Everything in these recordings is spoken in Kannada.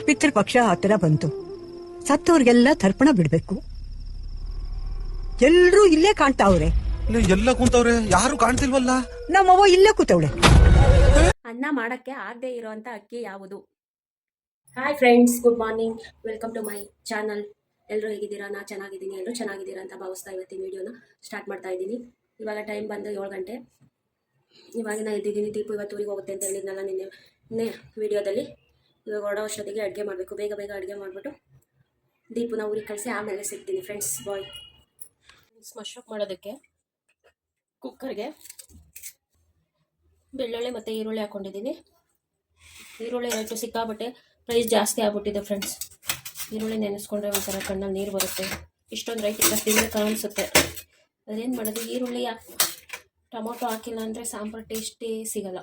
ಪಿತೃ ಪಕ್ಷ ಹತ್ತಿರ ಬಂತು. ಸತ್ತವ್ರಿಗೆಲ್ಲ ತರ್ಪಣ ಬಿಡ್ಬೇಕು. ಎಲ್ರೂ ಇಲ್ಲೇ ಕಾಣ್ತಾವ್ರೆ. ಎಲ್ಲ ಕುಂತವ್ರೆ, ಯಾರು ಕಾಣ್ತಿಲ್ವಲ್ಲ. ನಮ್ಮವ್ವ ಇಲ್ಲೇ ಕೂತವಳೆ. ಅನ್ನ ಮಾಡಕ್ಕೆ ಆಗದೆ ಇರೋಂಥ ಅಕ್ಕಿ ಯಾವುದು? Hi friends, good morning, welcome to my channel. ಎಲ್ಲರೂ ಹೇಗಿದ್ದೀರಾ? ನಾ ಚೆನ್ನಾಗಿದ್ದೀನಿ, ಎಲ್ಲರೂ ಚೆನ್ನಾಗಿದ್ದೀರಾ ಅಂತ ಭಾವಿಸ್ತಾ ಇವತ್ತಿನ ವಿಡಿಯೋನ ಸ್ಟಾರ್ಟ್ ಮಾಡ್ತಾ ಇದ್ದೀನಿ. ಇವಾಗ ಟೈಮ್ ಬಂದು 7 ಗಂಟೆ. ಇವಾಗ ನಾನು ಎದ್ದಿದ್ದೀನಿ. ದೀಪು ಇವತ್ತು ಊರಿಗೆ ಹೋಗುತ್ತೆ ಅಂತ ಹೇಳಿದ್ನಲ್ಲ ನಿನ್ನೆ ವಿಡಿಯೋದಲ್ಲಿ. ಇವಾಗ ಹೊರಡೋ ಅಷ್ಟೊತ್ತಿಗೆ ಅಡುಗೆ ಮಾಡಬೇಕು. ಬೇಗ ಅಡುಗೆ ಮಾಡಿಬಿಟ್ಟು ದೀಪುನ ಊರಿಗೆ ಕಳಿಸಿ ಆಮೇಲೆ ಸಿಗ್ತೀನಿ ಫ್ರೆಂಡ್ಸ್. ಬಾಯ್. ಮಶ್ರೂಪ್ ಮಾಡೋದಕ್ಕೆ ಕುಕ್ಕರ್ಗೆ ಬೆಳ್ಳುಳ್ಳಿ ಮತ್ತು ಈರುಳ್ಳಿ ಹಾಕ್ಕೊಂಡಿದ್ದೀನಿ. ಈರುಳ್ಳಿ ರೇಟು ಸಿಕ್ಕಾಬಟ್ಟೆ ಪ್ರೈಸ್ ಜಾಸ್ತಿ ಆಗ್ಬಿಟ್ಟಿದೆ ಫ್ರೆಂಡ್ಸ್. ಈರುಳ್ಳಿ ನೆನೆಸ್ಕೊಂಡ್ರೆ ಒಂಥರ ಕಣ್ಣಲ್ಲಿ ನೀರು ಬರುತ್ತೆ. ಇಷ್ಟೊಂದು ರೈಟ್ ಇಲ್ಲ ತಿನ್ನಬೇಕು ಅನಿಸುತ್ತೆ. ಅದೇನು ಮಾಡೋದು, ಈರುಳ್ಳಿ ಟೊಮೊಟೊ ಹಾಕಿಲ್ಲ ಅಂದರೆ ಸಾಂಬಾರು ಟೇಸ್ಟೇ ಸಿಗಲ್ಲ.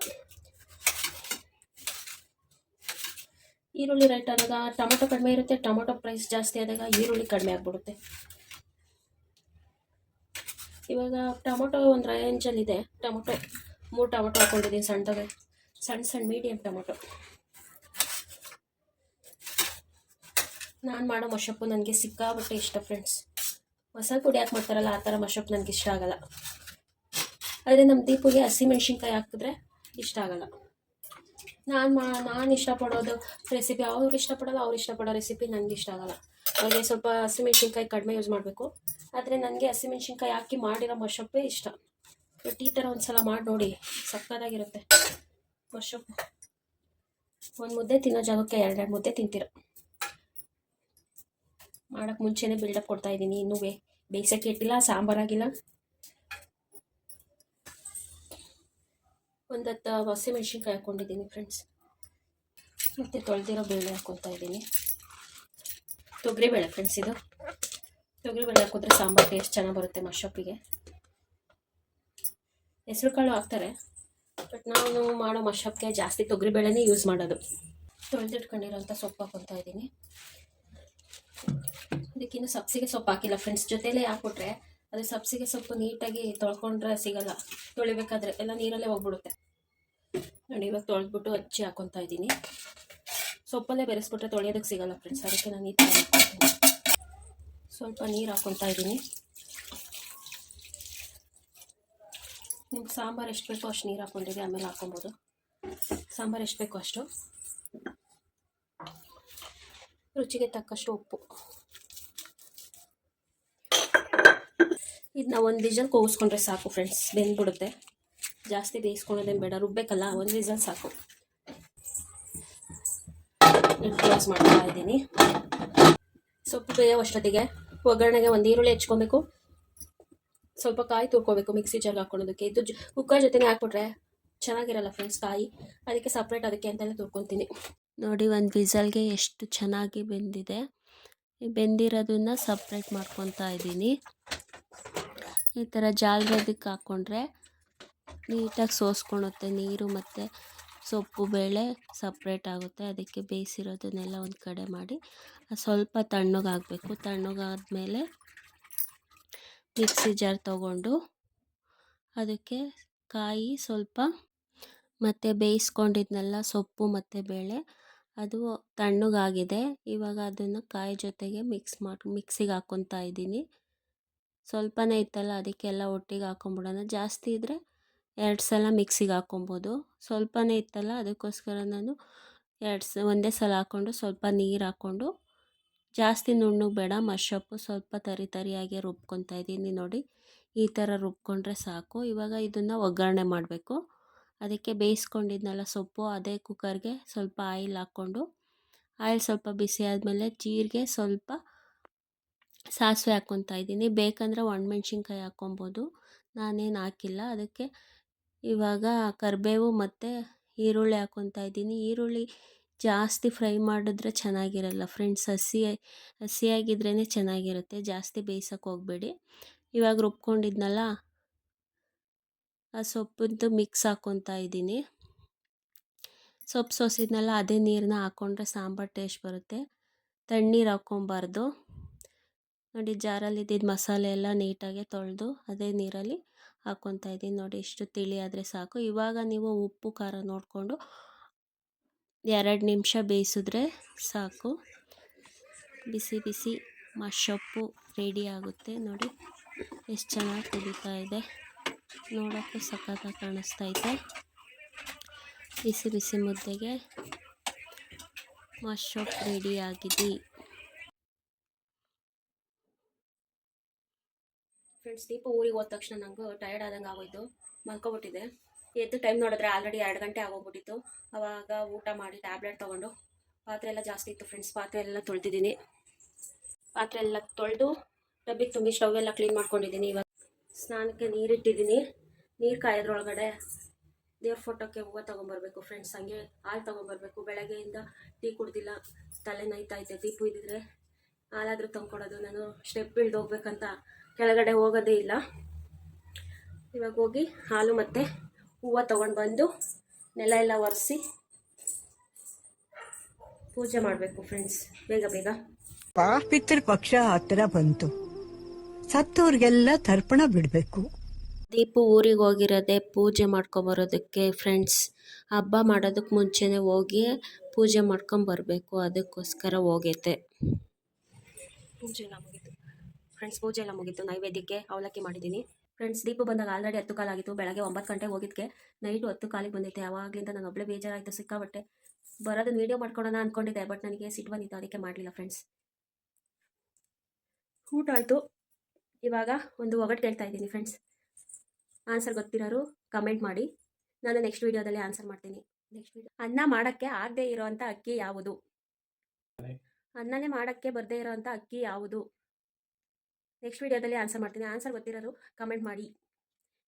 ಈರುಳ್ಳಿ ರೇಟ್ ಆದಾಗ ಟೊಮೊಟೊ ಕಡಿಮೆ ಇರುತ್ತೆ, ಟೊಮೊಟೊ ಪ್ರೈಸ್ ಜಾಸ್ತಿ ಆದಾಗ ಈರುಳ್ಳಿ ಕಡಿಮೆ ಆಗಿಬಿಡುತ್ತೆ. ಇವಾಗ ಟೊಮೊಟೊ ಒಂದು ರೇಂಜಲ್ಲಿದೆ. 3 ಟೊಮೊಟೊ ಹಾಕ್ಕೊಂಡಿದ್ದೀನಿ ಸಣ್ಣದಾಗೆ, ಸಣ್ಣ ಮೀಡಿಯಮ್ ಟೊಮೊಟೊ. ನಾನು ಮಾಡೋ ಮಶಪ್ಪು ನನಗೆ ಸಿಕ್ಕಾಬಟ್ಟೆ ಇಷ್ಟ ಫ್ರೆಂಡ್ಸ್. ಮಸಾಲೆ ಪುಡಿ ಹಾಕಿ ಮಾಡ್ತಾರಲ್ಲ ಆ ಥರ ಮಶಪ್ಪು ನನಗೆ ಇಷ್ಟ ಆಗಲ್ಲ. ಆದರೆ ನಮ್ಮ ದೀಪುಗೆ ಹಸಿಮೆಣ್ಸಿನ್ಕಾಯಿ ಹಾಕಿದ್ರೆ ಇಷ್ಟ ಆಗಲ್ಲ. ನಾನು ಇಷ್ಟಪಡೋದು ರೆಸಿಪಿ ಅವ್ರು ಇಷ್ಟಪಡೋಲ್ಲ, ಅವ್ರು ಇಷ್ಟಪಡೋ ರೆಸಿಪಿ ನನಗೆ ಇಷ್ಟ ಆಗಲ್ಲ. ಅವ್ರಿಗೆ ಸ್ವಲ್ಪ ಹಸಿಮೆಣ್ಸಿನ್ಕಾಯಿ ಕಡಿಮೆ ಯೂಸ್ ಮಾಡಬೇಕು. ಆದರೆ ನನಗೆ ಹಸಿಮೆಣ್ಸಿನ್ಕಾಯಿ ಹಾಕಿ ಮಾಡಿರೋ ಮಶಪ್ಪೇ ಇಷ್ಟ. ಬಟ್ ಈ ಥರ ಒಂದು ಸಲ ಮಾಡಿ ನೋಡಿ, ಸಕ್ಕತ್ತಾಗಿರುತ್ತೆ ಮಶಪ್ಪು. ಒಂದು ಮುದ್ದೆ ತಿನ್ನೋ ಜಾಗಕ್ಕೆ 2 ಮುದ್ದೆ ತಿಂತೀರ. ಮಾಡೋಕ್ಕೆ ಮುಂಚೆನೇ ಬಿಲ್ಡಪ್ ಕೊಡ್ತಾಯಿದ್ದೀನಿ. ಇನ್ನೂ ಬೇಯಿಸೋಕ್ಕೆ ಇಟ್ಟಿಲ್ಲ, ಸಾಂಬಾರಾಗಿಲ್ಲ. ಒಂದು 10 ಹಸಿಮೆಣ್ಸಿನ್ಕಾಯಿ ಹಾಕ್ಕೊಂಡಿದ್ದೀನಿ ಫ್ರೆಂಡ್ಸ್. ಮತ್ತು ತೊಳೆದಿರೋ ಬೇಳೆ ಹಾಕ್ಕೊತಾ ಇದ್ದೀನಿ. ತೊಗರಿಬೇಳೆ ಫ್ರೆಂಡ್ಸ್, ಇದು ತೊಗರಿಬೇಳೆ ಹಾಕಿದ್ರೆ ಸಾಂಬಾರು ಟೇಸ್ಟ್ ಚೆನ್ನಾಗಿ ಬರುತ್ತೆ ಮಶಪ್ಪಿಗೆ. ಹೆಸರು ಕಾಳು ಹಾಕ್ತಾರೆ, ಬಟ್ ನಾನು ಮಾಡೋ ಮಶಪ್ಗೆ ಜಾಸ್ತಿ ತೊಗರಿಬೇಳೆನೇ ಯೂಸ್ ಮಾಡೋದು. ತೊಳೆದಿಟ್ಕೊಂಡಿರೋಂಥ ಸೊಪ್ಪು ಹಾಕ್ಕೊತಾ ಇದ್ದೀನಿ. ಅದಕ್ಕಿನ್ನೂ ಸಬ್ಸಿಗೆ ಸೊಪ್ಪು ಹಾಕಿಲ್ಲ ಫ್ರೆಂಡ್ಸ್. ಜೊತೆಲೇ ಹಾಕ್ಬಿಟ್ರೆ ಅದು ಸಬ್ಸಿಗೆ ಸೊಪ್ಪು ನೀಟಾಗಿ ತೊಳ್ಕೊಂಡ್ರೆ ಸಿಗಲ್ಲ. ತೊಳಿಬೇಕಾದ್ರೆ ಎಲ್ಲ ನೀರಲ್ಲೇ ಹೋಗ್ಬಿಡುತ್ತೆ ನೋಡಿ. ಇವಾಗ ತೊಳೆದ್ಬಿಟ್ಟು ಹಚ್ಚಿ ಹಾಕ್ಕೊತಾ ಇದ್ದೀನಿ. ಸೊಪ್ಪಲ್ಲೇ ಬೆರೆಸ್ಬಿಟ್ರೆ ತೊಳೆಯೋದಕ್ಕೆ ಸಿಗಲ್ಲ ಫ್ರೆಂಡ್ಸ್. ಅದಕ್ಕೆ ನಾನು ಈ ಥರ ಹಾಕ್ಕೊತೀನಿ. ಸ್ವಲ್ಪ ನೀರು ಹಾಕ್ಕೊತಾ ಇದ್ದೀನಿ. ನಿಮ್ಗೆ ಸಾಂಬಾರು ಎಷ್ಟು ಬೇಕೋ ಅಷ್ಟು ನೀರು ಹಾಕ್ಕೊಂಡಿರಿ, ಆಮೇಲೆ ಹಾಕ್ಕೊಬೋದು. ಸಾಂಬಾರು ಎಷ್ಟು ಬೇಕೋ ಅಷ್ಟು. ರುಚಿಗೆ ತಕ್ಕಷ್ಟು ಉಪ್ಪು. ಇದನ್ನ 1 ವಿಸಲ್ ಕೂಗಿಸ್ಕೊಂಡ್ರೆ ಸಾಕು ಫ್ರೆಂಡ್ಸ್, ಬೆಂದ್ಬಿಡುತ್ತೆ. ಜಾಸ್ತಿ ಬೇಯಿಸ್ಕೊಳ್ಳೋದೇನು ಬೇಡ, ರುಬ್ಬೇಕಲ್ಲ, 1 ವಿಸಲ್ ಸಾಕು. ಕ್ಲೋಸ್ ಮಾಡ್ತಾ ಇದ್ದೀನಿ. ಸೊಪ್ಪು ಬೇಯೋ ಅಷ್ಟೊತ್ತಿಗೆ ಒಗ್ಗರಣೆಗೆ 1 ಈರುಳ್ಳಿ ಹೆಚ್ಕೊಬೇಕು, ಸ್ವಲ್ಪ ಕಾಯಿ ತುರ್ಕೋಬೇಕು ಮಿಕ್ಸಿ ಜಾರ್ಗೆ ಹಾಕ್ಕೊಳೋದಕ್ಕೆ. ಇದು ಕುಕ್ಕರ್ ಜೊತೆನೇ ಹಾಕ್ಬಿಟ್ರೆ ಚೆನ್ನಾಗಿರಲ್ಲ ಫ್ರೆಂಡ್ಸ್ ಕಾಯಿ. ಅದಕ್ಕೆ ಸಪ್ರೇಟ್ ಅದಕ್ಕೆ ಅಂತಲೇ ತುರ್ಕೊತೀನಿ. ನೋಡಿ 1 ವಿಸಲ್ಗೆ ಎಷ್ಟು ಚೆನ್ನಾಗಿ ಬೆಂದಿದೆ. ಬೆಂದಿರೋದನ್ನ ಸಪ್ರೇಟ್ ಮಾಡ್ಕೊತಾ ಇದ್ದೀನಿ. ಈ ಥರ ಜಾಲದಕ್ಕೆ ಹಾಕ್ಕೊಂಡ್ರೆ ನೀಟಾಗಿ ಸೋಸ್ಕೊಳುತ್ತೆ ನೀರು, ಮತ್ತು ಸೊಪ್ಪು ಬೇಳೆ ಸಪ್ರೇಟ್ ಆಗುತ್ತೆ. ಅದಕ್ಕೆ ಬೇಯಿಸಿರೋದನ್ನೆಲ್ಲ ಒಂದು ಕಡೆ ಮಾಡಿ ಸ್ವಲ್ಪ ತಣ್ಣಗಾಗಬೇಕು. ತಣ್ಣಗಾದ್ಮೇಲೆ ಮಿಕ್ಸಿ ಜಾರ್ ತೊಗೊಂಡು ಅದಕ್ಕೆ ಕಾಯಿ ಸ್ವಲ್ಪ ಮತ್ತು ಬೇಯಿಸ್ಕೊಂಡಿದ್ನೆಲ್ಲ ಸೊಪ್ಪು ಮತ್ತು ಬೇಳೆ ಅದು ತಣ್ಣಗಾಗಿದೆ. ಇವಾಗ ಅದನ್ನು ಕಾಯಿ ಜೊತೆಗೆ ಮಿಕ್ಸಿಗೆ ಹಾಕ್ಕೊತಾ ಇದ್ದೀನಿ. ಸ್ವಲ್ಪನೇ ಇತ್ತಲ್ಲ, ಅದಕ್ಕೆಲ್ಲ ಒಟ್ಟಿಗೆ ಹಾಕ್ಕೊಂಬಿಡೋಣ. ಜಾಸ್ತಿ ಇದ್ದರೆ 2 ಸಲ ಮಿಕ್ಸಿಗೆ ಹಾಕ್ಕೊಬೋದು. ಸ್ವಲ್ಪನೇ ಇತ್ತಲ್ಲ, ಅದಕ್ಕೋಸ್ಕರ ನಾನು ಒಂದೇ ಸಲ ಹಾಕ್ಕೊಂಡು ಸ್ವಲ್ಪ ನೀರು ಹಾಕ್ಕೊಂಡು, ಜಾಸ್ತಿ ನುಣ್ಣಗೆ ಬೇಡ ಮಶಪ್ಪು, ಸ್ವಲ್ಪ ತರಿಯಾಗಿ ರುಬ್ಕೊತಾ ಇದ್ದೀನಿ. ನೋಡಿ ಈ ಥರ ರುಬ್ಕೊಂಡ್ರೆ ಸಾಕು. ಇವಾಗ ಇದನ್ನು ಒಗ್ಗರಣೆ ಮಾಡಬೇಕು. ಅದಕ್ಕೆ ಬೇಯಿಸ್ಕೊಂಡಿದ್ನಲ್ಲ ಸೊಪ್ಪು, ಅದೇ ಕುಕ್ಕರ್ಗೆ ಸ್ವಲ್ಪ ಆಯಿಲ್ ಹಾಕ್ಕೊಂಡು, ಆಯಿಲ್ ಸ್ವಲ್ಪ ಬಿಸಿ ಆದಮೇಲೆ ಜೀರಿಗೆ, ಸ್ವಲ್ಪ ಸಾಸಿವೆ ಹಾಕ್ಕೊತಾ ಇದ್ದೀನಿ. ಬೇಕಂದರೆ ಒಣಮೆಣ್ಸಿನ್ಕಾಯಿ ಹಾಕ್ಕೊಬೋದು, ನಾನೇನು ಹಾಕಿಲ್ಲ. ಅದಕ್ಕೆ ಇವಾಗ ಕರಿಬೇವು ಮತ್ತು ಈರುಳ್ಳಿ ಹಾಕ್ಕೊತಾ ಇದ್ದೀನಿ. ಈರುಳ್ಳಿ ಜಾಸ್ತಿ ಫ್ರೈ ಮಾಡಿದ್ರೆ ಚೆನ್ನಾಗಿರಲ್ಲ ಫ್ರೆಂಡ್ಸ್, ಹಸಿಯಾಗಿದ್ರೇ ಚೆನ್ನಾಗಿರುತ್ತೆ. ಜಾಸ್ತಿ ಬೇಯಿಸೋಕೆ ಹೋಗಬೇಡಿ. ಇವಾಗ ರುಬ್ಕೊಂಡಿದ್ನಲ್ಲ ಆ ಸೊಪ್ಪಿಂದು ಮಿಕ್ಸ್ ಹಾಕ್ಕೊತಾ ಇದ್ದೀನಿ. ಸೊಪ್ಪು ಸೋಸಿದ್ನಲ್ಲ ಅದೇ ನೀರನ್ನ ಹಾಕ್ಕೊಂಡ್ರೆ ಸಾಂಬಾರು ಟೇಸ್ಟ್ ಬರುತ್ತೆ. ತಣ್ಣೀರು ಹಾಕ್ಕೊಬಾರ್ದು ನೋಡಿ. ಜಾರಲ್ಲಿ ಇದ್ದಿದ್ದು ಮಸಾಲೆ ಎಲ್ಲ ನೀಟಾಗಿ ತೊಳೆದು ಅದೇ ನೀರಲ್ಲಿ ಹಾಕ್ಕೊತಾ ಇದ್ದೀನಿ. ನೋಡಿ ಇಷ್ಟು ತಿಳಿ ಆದರೆ ಸಾಕು. ಇವಾಗ ನೀವು ಉಪ್ಪು ಖಾರ ನೋಡಿಕೊಂಡು 2 ನಿಮಿಷ ಬೇಯಿಸಿದ್ರೆ ಸಾಕು. ಬಿಸಿ ಬಿಸಿ ಮಶಪ್ಪು ರೆಡಿ ಆಗುತ್ತೆ. ನೋಡಿ ಎಷ್ಟು ಚೆನ್ನಾಗಿ ಕುದೀತಾ ಇದೆ, ನೋಡೋಕ್ಕೂ ಸಖತ್ತಾಗಿ ಕಾಣಿಸ್ತೈತೆ. ಬಿಸಿ ಬಿಸಿ ಮುದ್ದೆಗೆ ಮಶಪ್ ರೆಡಿ ಆಗಿದೆ. ಫ್ರೆಂಡ್ಸ್, ದೀಪ ಊರಿಗೆ ಹೋದ ತಕ್ಷಣ ನಂಗೆ ಟಯರ್ಡ್ ಆದಂಗೆ ಆಗೋಯ್ತು, ಮಲ್ಕೊಬಿಟ್ಟಿದೆ. ಎದ್ದು ಟೈಮ್ ನೋಡಿದ್ರೆ ಆಲ್ರೆಡಿ 2 ಗಂಟೆ ಆಗೋಗ್ಬಿಟ್ಟಿತ್ತು. ಅವಾಗ ಊಟ ಮಾಡಿ ಟ್ಯಾಬ್ಲೆಟ್ ತೊಗೊಂಡು, ಪಾತ್ರೆ ಎಲ್ಲ ಜಾಸ್ತಿ ಇತ್ತು ಫ್ರೆಂಡ್ಸ್, ಪಾತ್ರೆ ಎಲ್ಲ ತೊಳೆದಿದ್ದೀನಿ. ಪಾತ್ರೆ ಎಲ್ಲ ತೊಳೆದು ಡಬ್ಬಿಗೆ ತುಂಬಿ ಸ್ಟವ್ ಎಲ್ಲ ಕ್ಲೀನ್ ಮಾಡ್ಕೊಂಡಿದ್ದೀನಿ. ಇವಾಗ ಸ್ನಾನಕ್ಕೆ ನೀರಿಟ್ಟಿದ್ದೀನಿ. ನೀರು ಕಾಯೋದ್ರೊಳಗಡೆ ದೇವ್ರ ಫೋಟೋಕ್ಕೆ ಹೂವು ತೊಗೊಂಬರ್ಬೇಕು ಫ್ರೆಂಡ್ಸ್. ಹಂಗೆ ಹಾಲು ತೊಗೊಂಬರ್ಬೇಕು. ಬೆಳಗ್ಗೆಯಿಂದ ಟೀ ಕುಡ್ದಿಲ್ಲ, ತಲೆ ನೋಯ್ತೈತೆ. ದೀಪ ಇದ್ದಿದ್ರೆ ಹಾಲಾದರೂ ತಂದ್ಕೊಡೋದು. ನಾನು ಸ್ಟೆಪ್ ಇಳ್ದು ಹೋಗ್ಬೇಕಂತ ಕೆಳಗಡೆ ಹೋಗೋದೇ ಇಲ್ಲ. ಇವಾಗ ಹೋಗಿ ಹಾಲು ಮತ್ತು ಹೂವು ತೊಗೊಂಡು ಬಂದು ನೆಲ ಎಲ್ಲ ಒರೆಸಿ ಪೂಜೆ ಮಾಡಬೇಕು ಫ್ರೆಂಡ್ಸ್, ಬೇಗ ಬೇಗ. ಪಿತೃ ಪಕ್ಷ ಹತ್ತಿರ ಬಂತು, ಸತ್ತೋರ್ಗೆಲ್ಲ ತರ್ಪಣ ಬಿಡ್ಬೇಕು. ದೀಪು ಊರಿಗೆ ಹೋಗಿರೋದೆ ಪೂಜೆ ಮಾಡ್ಕೊಬರೋದಕ್ಕೆ ಫ್ರೆಂಡ್ಸ್. ಹಬ್ಬ ಮಾಡೋದಕ್ಕೆ ಮುಂಚೆನೇ ಹೋಗಿ ಪೂಜೆ ಮಾಡ್ಕೊಂಬರ್ಬೇಕು, ಅದಕ್ಕೋಸ್ಕರ ಹೋಗೈತೆ. ಪೂಜೆ ಎಲ್ಲ ಮುಗೀತು ಫ್ರೆಂಡ್ಸ್, ಪೂಜೆ ಎಲ್ಲ ಮುಗೀತು. ನೈವೇದ್ಯಕ್ಕೆ ಅವಲಕ್ಕಿ ಮಾಡಿದ್ದೀನಿ ಫ್ರೆಂಡ್ಸ್. ದೀಪು ಬಂದಾಗ ಆಲ್ರೆಡಿ 10 ಕಾಲಾಗಿತ್ತು. ಬೆಳಗ್ಗೆ 9 ಗಂಟೆಗೆ ಹೋಗಿದ್ದಕ್ಕೆ ನೈಟು 10 ಕಾಲಿಗೆ ಬಂದೈತೆ. ಆವಾಗಲಿಂದ ನಾನು ಒಬ್ಬಳೇ ಬೇಜಾರಾಯಿತು ಸಿಕ್ಕಾಬಟ್ಟೆ. ಬರೋದನ್ನ ವೀಡಿಯೋ ಮಾಡ್ಕೊಳೋಣ ಅಂದ್ಕೊಂಡಿದ್ದೆ, ಬಟ್ ನನಗೆ ಸಿಟ್ಟು ಬಂದಿತ್ತು, ಅದಕ್ಕೆ ಮಾಡಲಿಲ್ಲ ಫ್ರೆಂಡ್ಸ್. ಊಟ ಆಯಿತು. ಇವಾಗ ಒಂದು ಒಗಟು ಕೇಳ್ತಾ ಇದ್ದೀನಿ ಫ್ರೆಂಡ್ಸ್. ಆನ್ಸರ್ ಗೊತ್ತಿರೋರು ಕಮೆಂಟ್ ಮಾಡಿ, ನಾನು ನೆಕ್ಸ್ಟ್ ವೀಡಿಯೋದಲ್ಲಿ ಆನ್ಸರ್ ಮಾಡ್ತೀನಿ. ಅನ್ನ ಮಾಡೋಕ್ಕೆ ಆಗದೆ ಇರೋವಂಥ ಅಕ್ಕಿ ಯಾವುದು? ಅನ್ನನೇ ಮಾಡೋಕ್ಕೆ ಬರದೇ ಇರೋವಂಥ ಅಕ್ಕಿ ಯಾವುದು? ನೆಕ್ಸ್ಟ್ ವೀಡಿಯೋದಲ್ಲಿ ಆನ್ಸರ್ ಮಾಡ್ತೀನಿ. ಆನ್ಸರ್ ಗೊತ್ತಿರೋರು ಕಮೆಂಟ್ ಮಾಡಿ.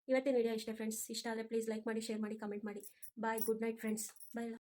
ಇವತ್ತಿನ ವೀಡಿಯೋ ಇಷ್ಟೇ ಫ್ರೆಂಡ್ಸ್. ಇಷ್ಟ ಆದರೆ ಪ್ಲೀಸ್ ಲೈಕ್ ಮಾಡಿ, ಶೇರ್ ಮಾಡಿ, ಕಮೆಂಟ್ ಮಾಡಿ. ಬಾಯ್, ಗುಡ್ ನೈಟ್ ಫ್ರೆಂಡ್ಸ್. ಬಾಯ್.